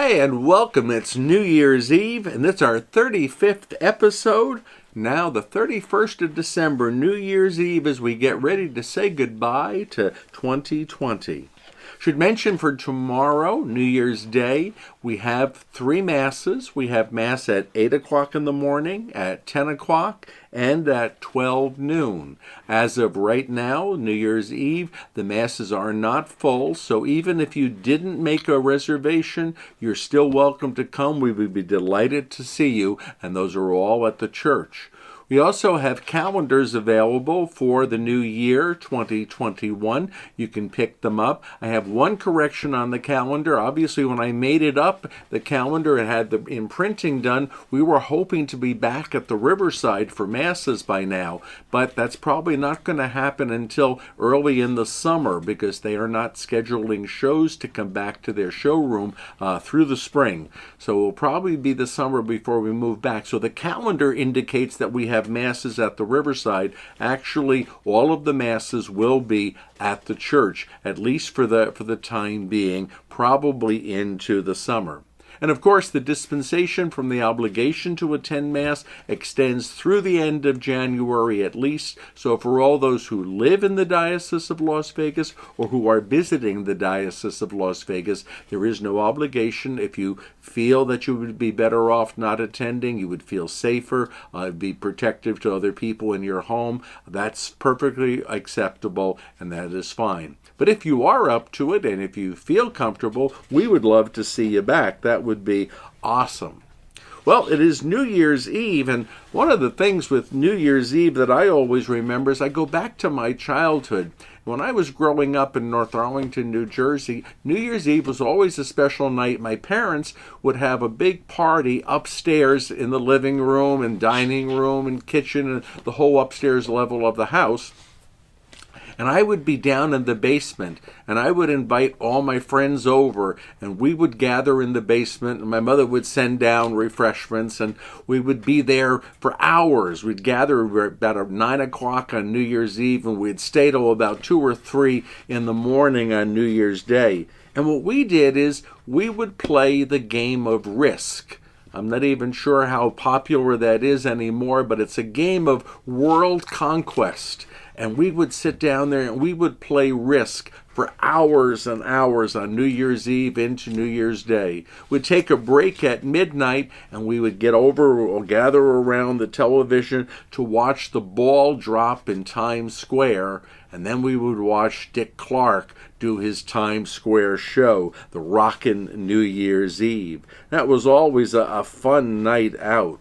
Hi and welcome. It's New Year's Eve and it's our 35th episode. Now the 31st of December, New Year's Eve, as we get ready to say goodbye to 2020. Should mention for tomorrow, New Year's Day, we have 3 masses. We have Mass at 8 o'clock in the morning, at 10 o'clock, and at 12 noon. As of right now, New Year's Eve, the Masses are not full, so even if you didn't make a reservation, you're still welcome to come. We would be delighted to see you, and those are all at the church. We also have calendars available for the new year, 2021. You can pick them up. I have one correction on the calendar. Obviously, when I made it up, the calendar, it had the imprinting done. We were hoping to be back at the Riverside for Masses by now, but that's probably not going to happen until early in the summer because they are not scheduling shows to come back to their showroom through the spring. So it will probably be the summer before we move back. So the calendar indicates that we have Masses at the Riverside. Actually, all of the Masses will be at the church, at least for the time being, probably into the summer. And of course, the dispensation from the obligation to attend Mass extends through the end of January at least. So for all those who live in the Diocese of Las Vegas or who are visiting the Diocese of Las Vegas, there is no obligation. If you feel that you would be better off not attending, you would feel safer, be protective to other people in your home, that's perfectly acceptable and that is fine. But if you are up to it and if you feel comfortable, we would love to see you back. That would be awesome. Well, it is New Year's Eve, and one of the things with New Year's Eve that I always remember is I go back to my childhood. When I was growing up in North Arlington, New Jersey, New Year's Eve was always a special night. My parents would have a big party upstairs in the living room and dining room and kitchen and the whole upstairs level of the house. And I would be down in the basement, and I would invite all my friends over, and we would gather in the basement, and my mother would send down refreshments, and we would be there for hours. We'd gather about 9 o'clock on New Year's Eve, and we'd stay till about 2 or 3 in the morning on New Year's Day. And what we did is we would play the game of Risk. I'm not even sure how popular that is anymore, but it's a game of world conquest. And we would sit down there and we would play Risk for hours and hours on New Year's Eve into New Year's Day. We'd take a break at midnight and we would get over or gather around the television to watch the ball drop in Times Square. And then we would watch Dick Clark do his Times Square show, the Rockin' New Year's Eve. That was always a fun night out.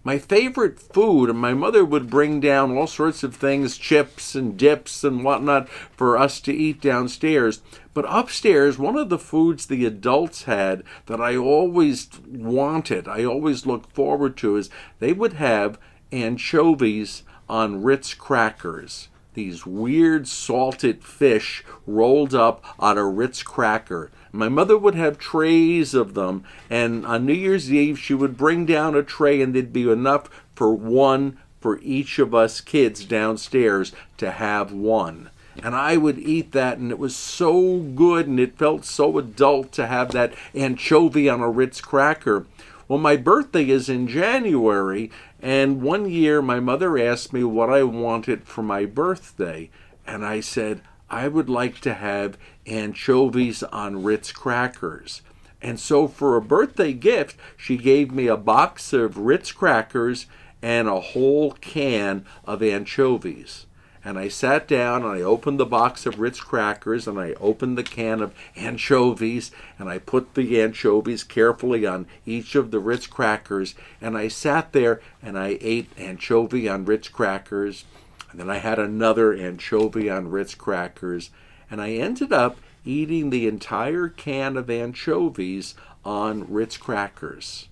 My favorite food, and my mother would bring down all sorts of things, chips and dips and whatnot for us to eat downstairs. But upstairs, one of the foods the adults had that I always wanted, I always looked forward to, is they would have anchovies on Ritz crackers. These weird salted fish rolled up on a Ritz cracker. My mother would have trays of them, and on New Year's Eve she would bring down a tray and there'd be enough for one for each of us kids downstairs to have one. And I would eat that, and it was so good, and it felt so adult to have that anchovy on a Ritz cracker. Well, my birthday is in January, and one year my mother asked me what I wanted for my birthday, and I said, I would like to have anchovies on Ritz crackers. And so for a birthday gift, she gave me a box of Ritz crackers and a whole can of anchovies. And I sat down and I opened the box of Ritz crackers and I opened the can of anchovies and I put the anchovies carefully on each of the Ritz crackers and I sat there and I ate anchovy on Ritz crackers and then I had another anchovy on Ritz crackers and I ended up eating the entire can of anchovies on Ritz crackers.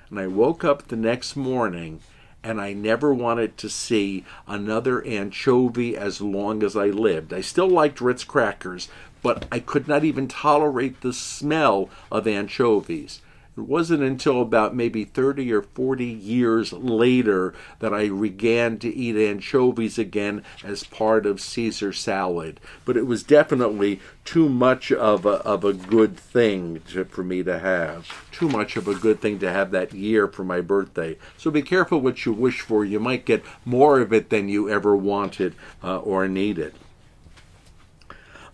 And I woke up the next morning and I never wanted to see another anchovy as long as I lived. I still liked Ritz crackers, but I could not even tolerate the smell of anchovies. It wasn't until about maybe 30 or 40 years later that I began to eat anchovies again as part of Caesar salad. But it was definitely too much of a good thing for me to have. Too much of a good thing to have that year for my birthday. So be careful what you wish for. You might get more of it than you ever wanted or needed.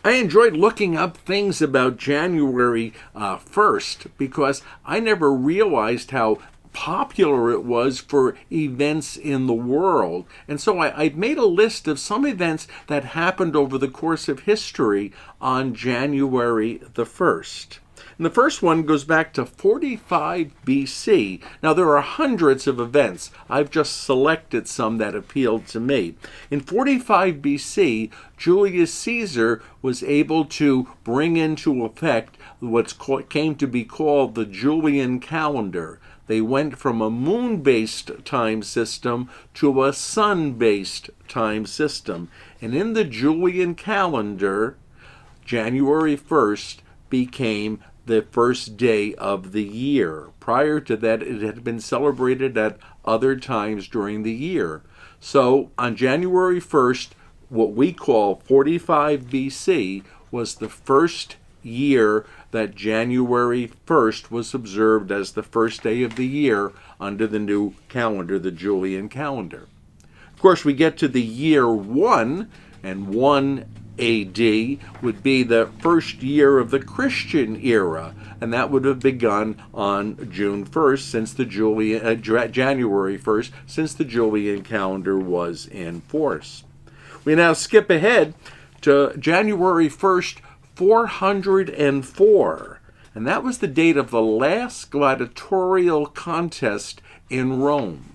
I enjoyed looking up things about January 1st because I never realized how popular it was for events in the world. And so I made a list of some events that happened over the course of history on January the 1st. And the first one goes back to 45 BC. Now, there are hundreds of events. I've just selected some that appealed to me. In 45 BC, Julius Caesar was able to bring into effect what came to be called the Julian Calendar. They went from a moon-based time system to a sun-based time system. And in the Julian Calendar, January 1st became the first day of the year. Prior to that, it had been celebrated at other times during the year. So on January 1st, what we call 45 BC was the first year that January 1st was observed as the first day of the year under the new calendar, the Julian calendar. Of course, we get to the year 1, and 1 AD would be the first year of the Christian era, and that would have begun on June 1st, since the January 1st, since the Julian calendar was in force. We now skip ahead to January 1st, 404, and that was the date of the last gladiatorial contest in Rome.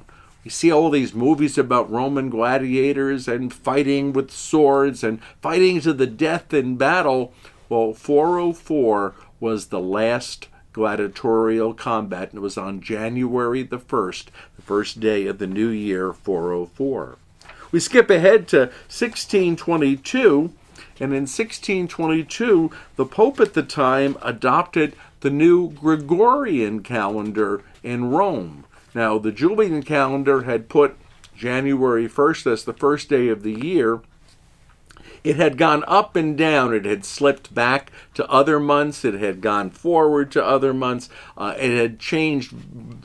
You see all these movies about Roman gladiators and fighting with swords and fighting to the death in battle. Well, 404 was the last gladiatorial combat, and it was on January the 1st, the first day of the new year, 404. We skip ahead to 1622, and in 1622, the Pope at the time adopted the new Gregorian calendar in Rome. Now, the Julian calendar had put January 1st as the first day of the year. It had gone up and down. It had slipped back to other months. It had gone forward to other months. It had changed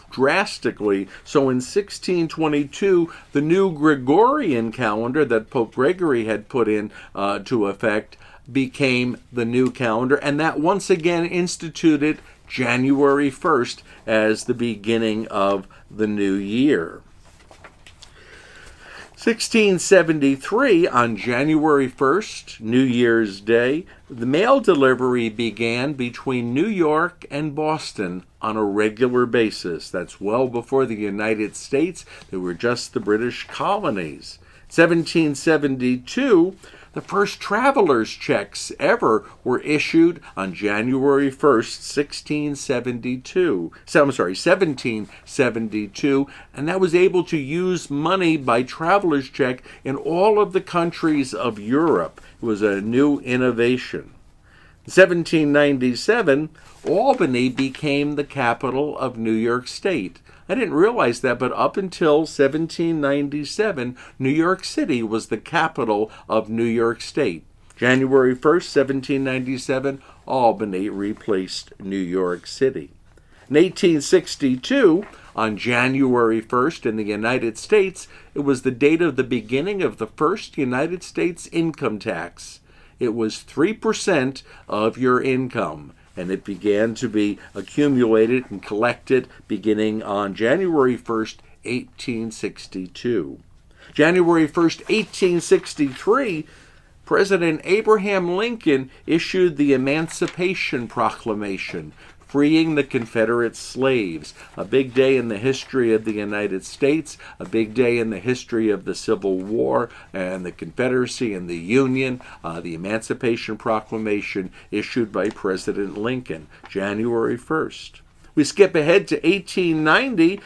drastically. So in 1622, the new Gregorian calendar that Pope Gregory had put in to effect became the new calendar, and that once again instituted January 1st as the beginning of the new year. 1673, on January 1st, New Year's Day, the mail delivery began between New York and Boston on a regular basis. That's well before the United States. They were just the British colonies. 1772, the first traveler's checks ever were issued on January 1st, 1772, and that was able to use money by traveler's check in all of the countries of Europe. It was a new innovation. In 1797, Albany became the capital of New York State. I didn't realize that, but up until 1797, New York City was the capital of New York State. January 1st, 1797, Albany replaced New York City. In 1862, on January 1st in the United States, it was the date of the beginning of the first United States income tax. It was 3% of your income, and it began to be accumulated and collected beginning on January 1st, 1862. January 1st, 1863, President Abraham Lincoln issued the Emancipation Proclamation, freeing the Confederate slaves. A big day in the history of the United States, a big day in the history of the Civil War and the Confederacy and the Union. The Emancipation Proclamation issued by President Lincoln, January 1st. We skip ahead to 1890.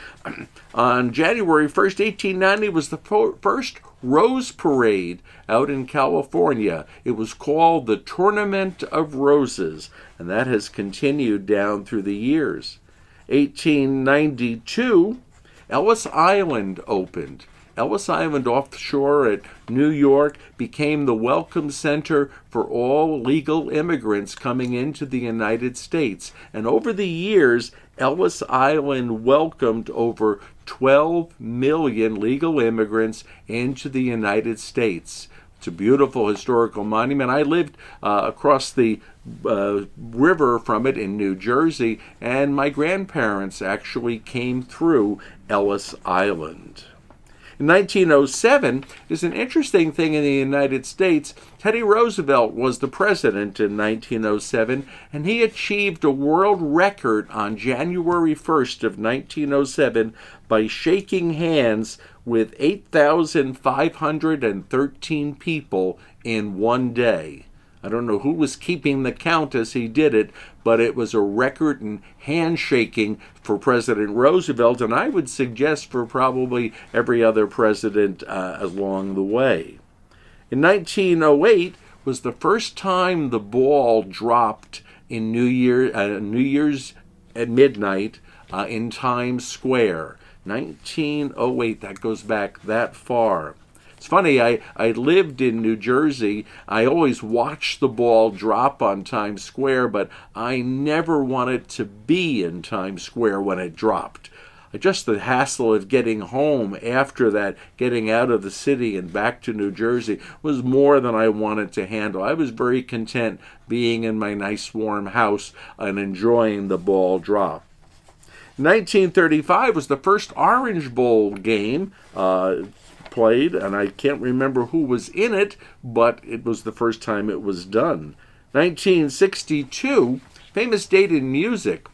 On January 1st, 1890 was the first Rose Parade out in California. It was called the Tournament of Roses, and that has continued down through the years. 1892, Ellis Island opened. Ellis Island offshore at New York became the welcome center for all legal immigrants coming into the United States. And over the years, Ellis Island welcomed over 12 million legal immigrants into the United States. It's a beautiful historical monument. I lived across the river from it in New Jersey, and my grandparents actually came through Ellis Island. In 1907 is an interesting thing in the United States. Teddy Roosevelt was the president in 1907, and he achieved a world record on January 1st of 1907 by shaking hands with 8,513 people in one day. I don't know who was keeping the count as he did it, but it was a record in handshaking for President Roosevelt, and I would suggest for probably every other president along the way. In 1908 was the first time the ball dropped in New Year's at midnight in Times Square. 1908, that goes back that far. It's funny, I lived in New Jersey. I always watched the ball drop on Times Square, but I never wanted to be in Times Square when it dropped. Just the hassle of getting home after that, getting out of the city and back to New Jersey, was more than I wanted to handle. I was very content being in my nice warm house and enjoying the ball drop. 1935 was the first Orange Bowl game played, and I can't remember who was in it, but it was the first time it was done. 1962, famous date in music.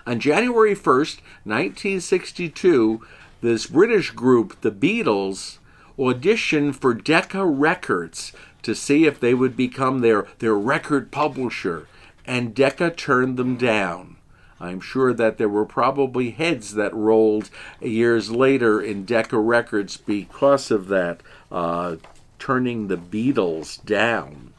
On January 1st, 1962, this British group, the Beatles, auditioned for Decca Records to see if they would become their record publisher, and Decca turned them down. I'm sure that there were probably heads that rolled years later in Decca Records because of that, turning the Beatles down.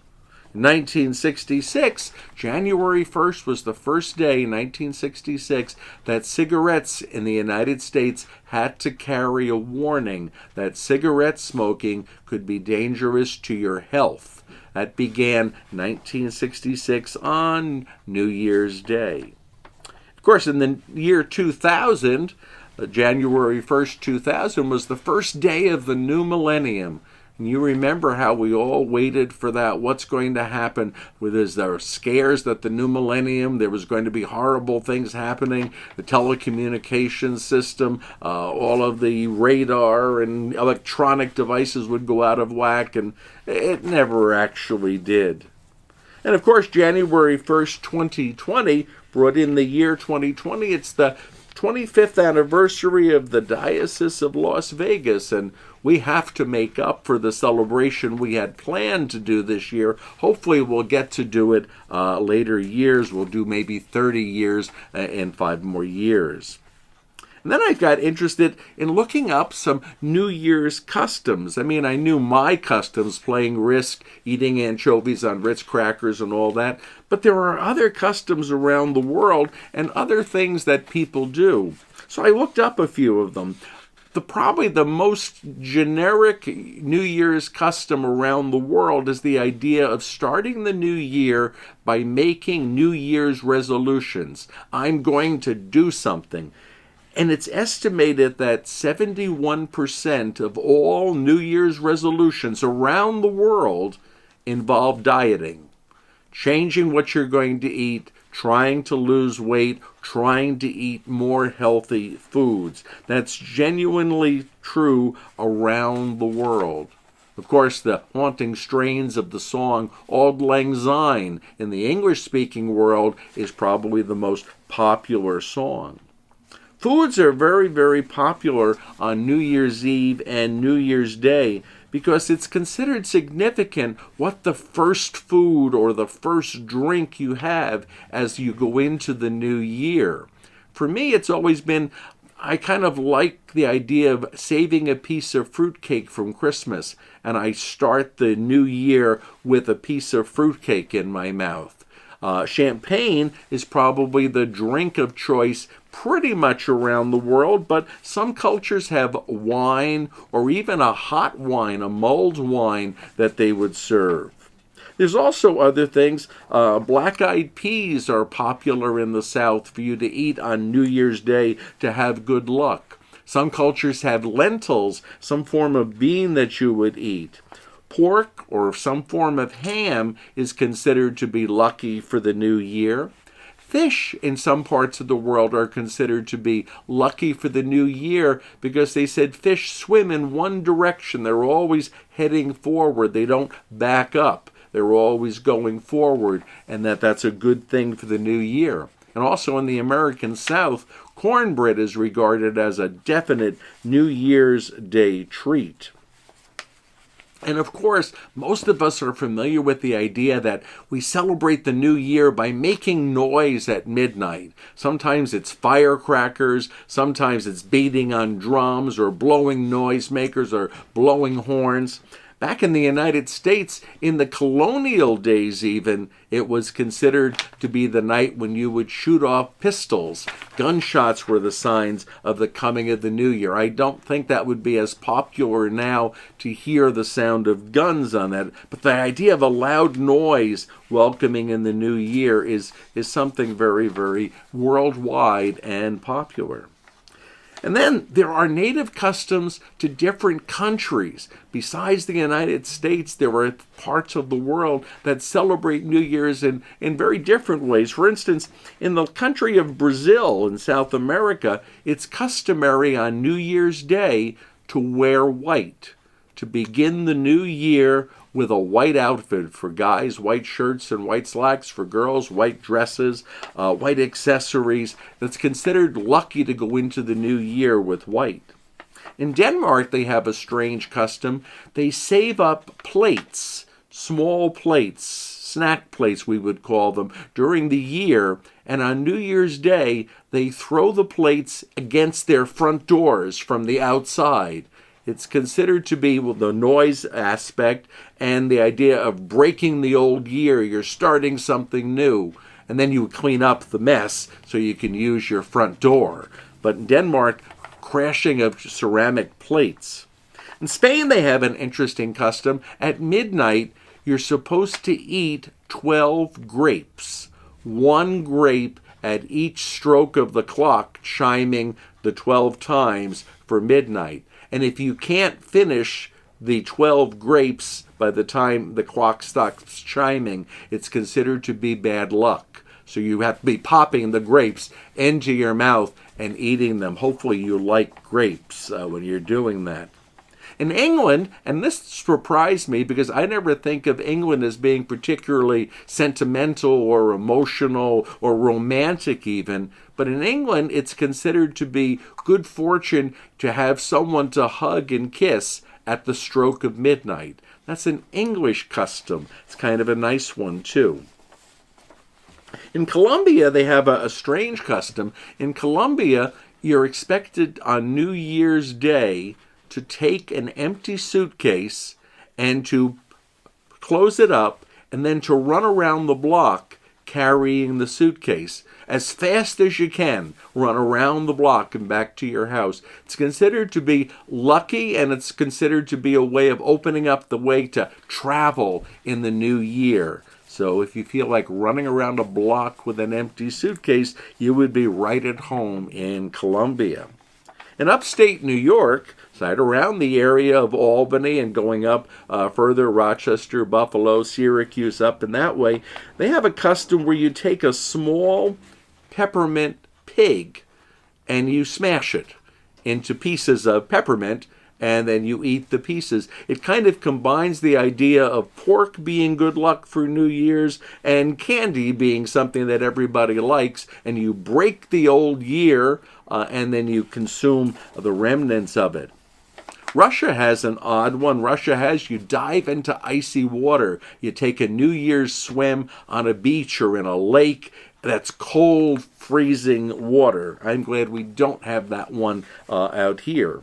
In 1966, January 1st was the first day, 1966, that cigarettes in the United States had to carry a warning that cigarette smoking could be dangerous to your health. That began 1966 on New Year's Day. Of course, in the year 2000, January 1st, 2000, was the first day of the new millennium. And you remember how we all waited for that. What's going to happen? There were scares that the new millennium, there was going to be horrible things happening. The telecommunications system, all of the radar and electronic devices would go out of whack, and it never actually did. And of course, January 1st, 2020, brought in the year 2020. It's the 25th anniversary of the Diocese of Las Vegas, and we have to make up for the celebration we had planned to do this year. Hopefully we'll get to do it later years. We'll do maybe 30 years and 5 more years. And then I got interested in looking up some New Year's customs. I mean, I knew my customs, playing Risk, eating anchovies on Ritz crackers and all that, but there are other customs around the world and other things that people do. So I looked up a few of them. Probably the most generic New Year's custom around the world is the idea of starting the new year by making New Year's resolutions. I'm going to do something. And it's estimated that 71% of all New Year's resolutions around the world involve dieting. Changing what you're going to eat, trying to lose weight, trying to eat more healthy foods. That's genuinely true around the world. Of course, the haunting strains of the song Auld Lang Syne in the English-speaking world is probably the most popular song. Foods are very, very popular on New Year's Eve and New Year's Day because it's considered significant what the first food or the first drink you have as you go into the new year. For me, it's always been, I kind of like the idea of saving a piece of fruitcake from Christmas, and I start the new year with a piece of fruitcake in my mouth. Champagne is probably the drink of choice pretty much around the world, but some cultures have wine or even a hot wine, a mulled wine that they would serve. There's also other things. Black-eyed peas are popular in the South for you to eat on New Year's Day to have good luck. Some cultures have lentils, some form of bean that you would eat. Pork or some form of ham is considered to be lucky for the new year. Fish in some parts of the world are considered to be lucky for the new year because they said fish swim in one direction. They're always heading forward. They don't back up. They're always going forward, and that's a good thing for the new year. And also in the American South, cornbread is regarded as a definite New Year's Day treat. And of course, most of us are familiar with the idea that we celebrate the new year by making noise at midnight. Sometimes it's firecrackers, sometimes it's beating on drums or blowing noisemakers or blowing horns. Back in the United States, in the colonial days even, it was considered to be the night when you would shoot off pistols. Gunshots were the signs of the coming of the new year. I don't think that would be as popular now to hear the sound of guns on that, but the idea of a loud noise welcoming in the new year is something very, very worldwide and popular. And then there are native customs to different countries. Besides the United States, there are parts of the world that celebrate New Year's in very different ways. For instance, in the country of Brazil in South America, it's customary on New Year's Day to wear white, to begin the new year with a white outfit. For guys, white shirts and white slacks. For girls, white dresses, white accessories. That's considered lucky to go into the new year with white. In Denmark, they have a strange custom. They save up plates, small plates, snack plates we would call them, during the year, and on New Year's Day, they throw the plates against their front doors from the outside. It's considered to be the noise aspect and the idea of breaking the old year. You're starting something new. And then you clean up the mess so you can use your front door. But in Denmark, crashing of ceramic plates. In Spain, they have an interesting custom. At midnight, you're supposed to eat 12 grapes. One grape at each stroke of the clock, chiming the 12 times for midnight. And if you can't finish the 12 grapes by the time the clock stops chiming, it's considered to be bad luck. So you have to be popping the grapes into your mouth and eating them. Hopefully you like grapes when you're doing that. In England, and this surprised me because I never think of England as being particularly sentimental or emotional or romantic even, but in England it's considered to be good fortune to have someone to hug and kiss at the stroke of midnight. That's an English custom. It's kind of a nice one too. In Colombia, they have a strange custom. In Colombia, you're expected on New Year's Day to take an empty suitcase and to close it up and then to run around the block carrying the suitcase as fast as you can. Run around the block and back to your house. It's considered to be lucky, and it's considered to be a way of opening up the way to travel in the new year. So if you feel like running around a block with an empty suitcase, you would be right at home in Colombia. In upstate New York, right around the area of Albany and going up further, Rochester, Buffalo, Syracuse, up in that way, they have a custom where you take a small peppermint pig and you smash it into pieces of peppermint, and then you eat the pieces. It kind of combines the idea of pork being good luck for New Year's and candy being something that everybody likes, and you break the old year and then you consume the remnants of it. Russia has an odd one. Russia has you dive into icy water. You take a New Year's swim on a beach or in a lake that's cold, freezing water. I'm glad we don't have that one out here.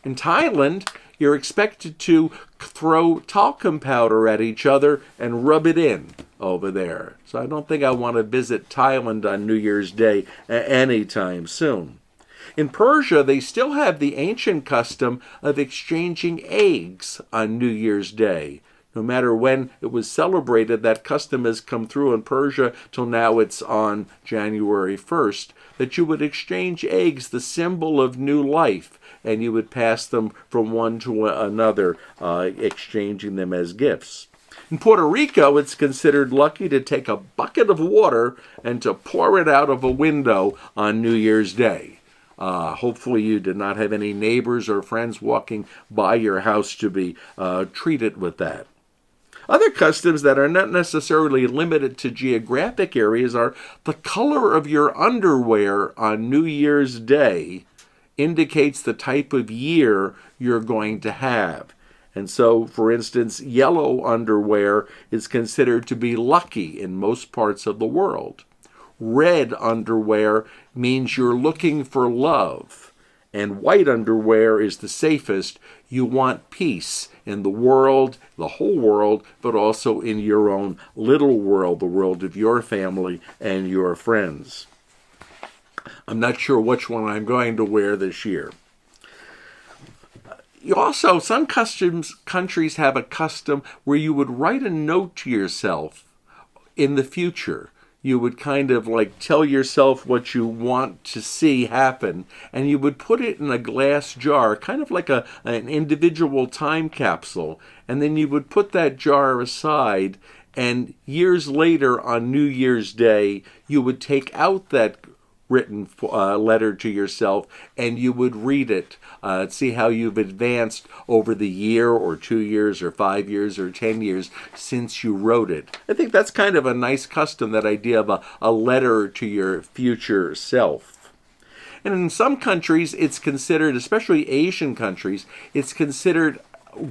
In Thailand, you're expected to throw talcum powder at each other and rub it in over there. So I don't think I want to visit Thailand on New Year's Day anytime soon. In Persia, they still have the ancient custom of exchanging eggs on New Year's Day. No matter when it was celebrated, that custom has come through in Persia till now it's on January 1st, that you would exchange eggs, the symbol of new life, and you would pass them from one to another, exchanging them as gifts. In Puerto Rico, it's considered lucky to take a bucket of water and to pour it out of a window on New Year's Day. Hopefully you did not have any neighbors or friends walking by your house to be treated with that. Other customs that are not necessarily limited to geographic areas are the color of your underwear on New Year's Day indicates the type of year you're going to have. And so, for instance, yellow underwear is considered to be lucky in most parts of the world. Red underwear means you're looking for love. And white underwear is the safest. You want peace in the world, the whole world, but also in your own little world, the world of your family and your friends. I'm not sure which one I'm going to wear this year. Also, some countries have a custom where you would write a note to yourself in the future. You would kind of like tell yourself what you want to see happen, and you would put it in a glass jar, kind of like an individual time capsule, and then you would put that jar aside, and years later on New Year's Day, you would take out that written letter to yourself, and you would read it, see how you've advanced over the year or 2 years or 5 years or 10 years since you wrote it. I think that's kind of a nice custom, that idea of a letter to your future self. And in some countries, it's considered, especially Asian countries, it's considered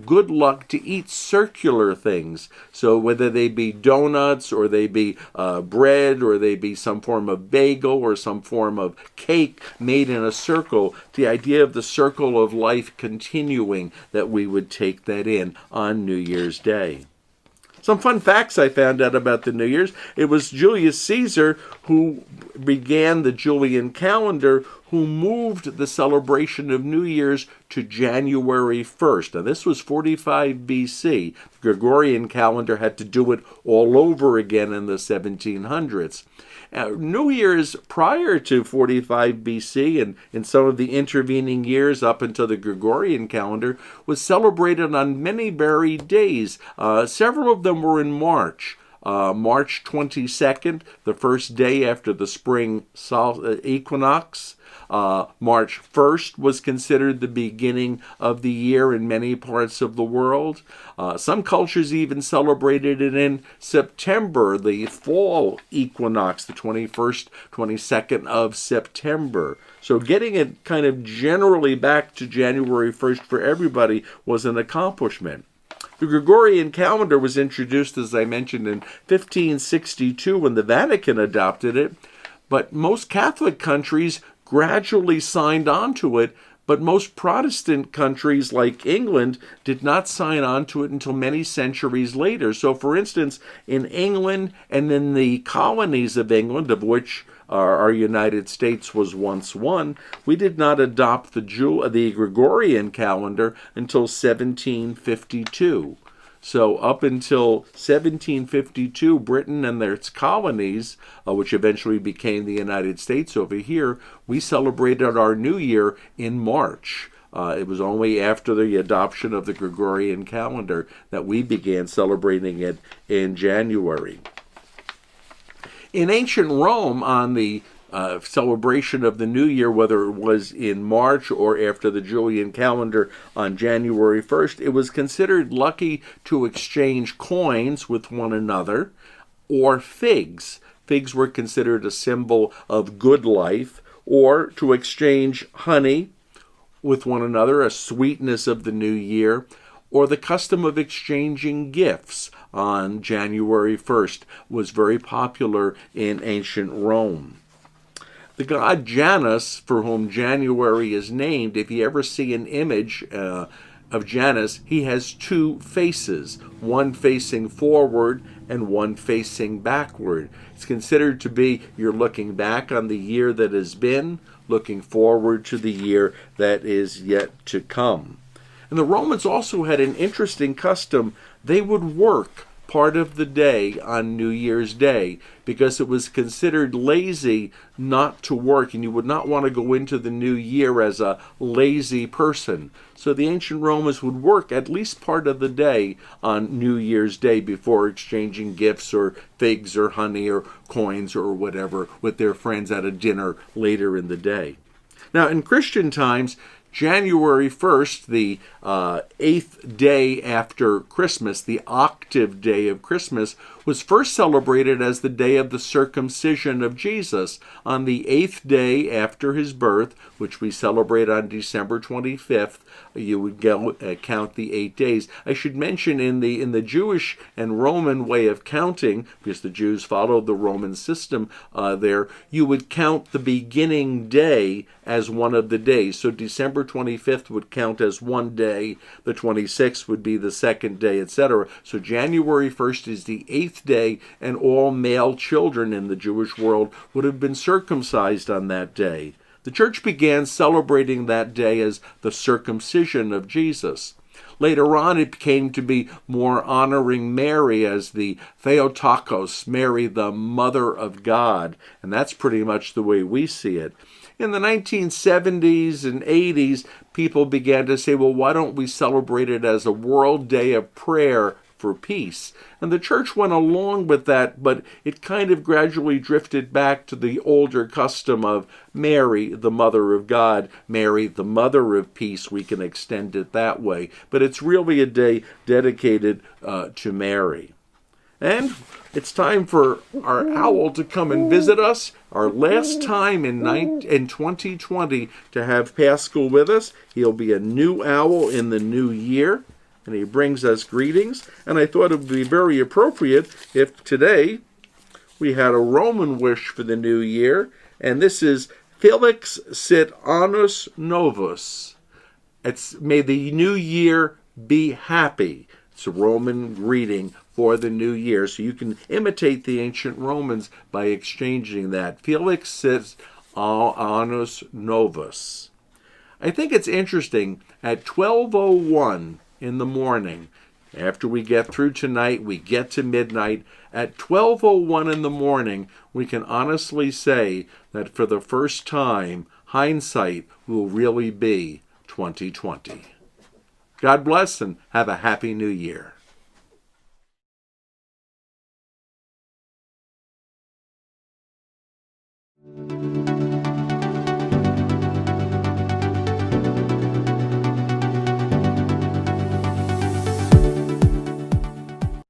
good luck to eat circular things. So whether they be donuts or they be bread or they be some form of bagel or some form of cake made in a circle, the idea of the circle of life continuing, that we would take that in on New Year's Day. Some fun facts I found out about the New Year's. It was Julius Caesar who began the Julian Calendar, who moved the celebration of New Year's to January 1st. Now, this was 45 BC. The Gregorian Calendar had to do it all over again in the 1700s. New Year's prior to 45 BC and in some of the intervening years up until the Gregorian Calendar was celebrated on many varied days. Several of them were in March. March 22nd, the first day after the spring equinox. March 1st was considered the beginning of the year in many parts of the world. Some cultures even celebrated it in September, the fall equinox, the 21st, 22nd of September. So getting it kind of generally back to January 1st for everybody was an accomplishment. The Gregorian calendar was introduced, as I mentioned, in 1562 when the Vatican adopted it, but most Catholic countries gradually signed on to it, but most Protestant countries like England did not sign on to it until many centuries later. So, for instance, in England and in the colonies of England, of which our United States was once one, we did not adopt the Gregorian calendar until 1752. So up until 1752, Britain and its colonies, which eventually became the United States over here, we celebrated our New Year in March. It was only after the adoption of the Gregorian calendar that we began celebrating it in January. In ancient Rome, on the celebration of the New Year, whether it was in March or after the Julian calendar on January 1st, it was considered lucky to exchange coins with one another or figs. Figs were considered a symbol of good life, or to exchange honey with one another, a sweetness of the new year, or the custom of exchanging gifts on January 1st was very popular in ancient Rome. The god Janus, for whom January is named, if you ever see an image of Janus, he has two faces, one facing forward and one facing backward. It's considered to be you're looking back on the year that has been, looking forward to the year that is yet to come. And the Romans also had an interesting custom. They would work part of the day on New Year's Day because it was considered lazy not to work, and you would not want to go into the new year as a lazy person. So the ancient Romans would work at least part of the day on New Year's Day before exchanging gifts or figs or honey or coins or whatever with their friends at a dinner later in the day. Now, in Christian times, January 1st, the 8th day after Christmas, the octave day of Christmas, was first celebrated as the day of the circumcision of Jesus. On the 8th day after his birth, which we celebrate on December 25th, you would count the 8 days. I should mention in the Jewish and Roman way of counting, because the Jews followed the Roman system there, you would count the beginning day as one of the days. So December 25th would count as one day, the 26th would be the second day, etc. So January 1st is the 8th day, and all male children in the Jewish world would have been circumcised on that day. The church began celebrating that day as the circumcision of Jesus. Later on, it came to be more honoring Mary as the Theotokos, Mary, the Mother of God, and that's pretty much the way we see it. In the 1970s and 80s, people began to say, well, why don't we celebrate it as a World Day of Prayer for peace? And the church went along with that, but it kind of gradually drifted back to the older custom of Mary, the Mother of God, Mary, the Mother of Peace. We can extend it that way. But it's really a day dedicated to Mary. And it's time for our owl to come and visit us. Our last time in 2020 to have Pascal with us. He'll be a new owl in the new year, and he brings us greetings. And I thought it would be very appropriate if today we had a Roman wish for the new year, and this is Felix sit Annus Novus. It's may the new year be happy. It's a Roman greeting for the new year. So you can imitate the ancient Romans by exchanging that. Felix sit Annus Novus. I think it's interesting, at 12:01 in the morning, after we get through tonight, we get to midnight. At 12:01 in the morning, we can honestly say that for the first time, hindsight will really be 2020. God bless and have a happy new year.